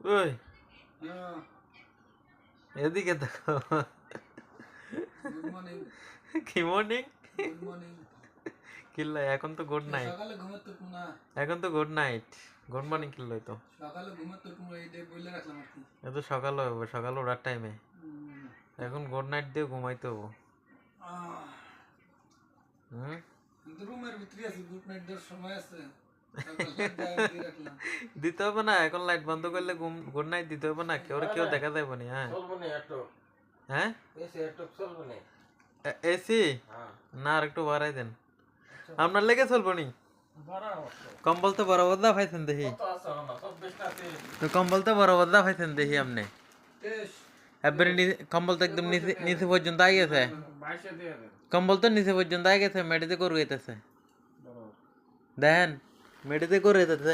ওই হ্যাঁ, এদিকে দেখো। Good morning. কি মর্নিং? Good morning. কিল্লা এখন তো গুড নাইট। সকালে ঘুমের তো না। এখন তো গুড নাইট। গুড মর্নিং কিল্লাই তো। সকালে ঘুমের তো এইটাই বলে রাখলাম আর কি। এ তো সকাল হবে, সকাল ওঠার টাইমে। উম, এখন গুড নাইট দিয়ে ঘুমাইতে হবো। আহ, হুম। কিন্তু রুমের ভিতরে আছে, গুড নাইট দেওয়ার সময় আছে। সকালে দিয়ে রাখলাম। দিতে হবে না, এখন লাইট বন্ধ করলে গুড নাইট দিতে হবে না, কেউ দেখা যাবে না। হ্যাঁ হ্যাঁ, এসি না আর একটু বাড়াই দেন, আপনার লেগে চলবো নি। কম্বল তো বড় বদলা পাইছেন দেখি, তো কম্বল তো বড় বদলা পাইছেন দেখি আপনি। বেশ, একবারে কম্বল তো একদম নিচে নিচে পর্যন্ত আই গেছে, কম্বল তো নিচে পর্যন্ত আই গেছে, মেডিতে করে গেতেছে দেখেন, মেডিতে করে যেতেছে।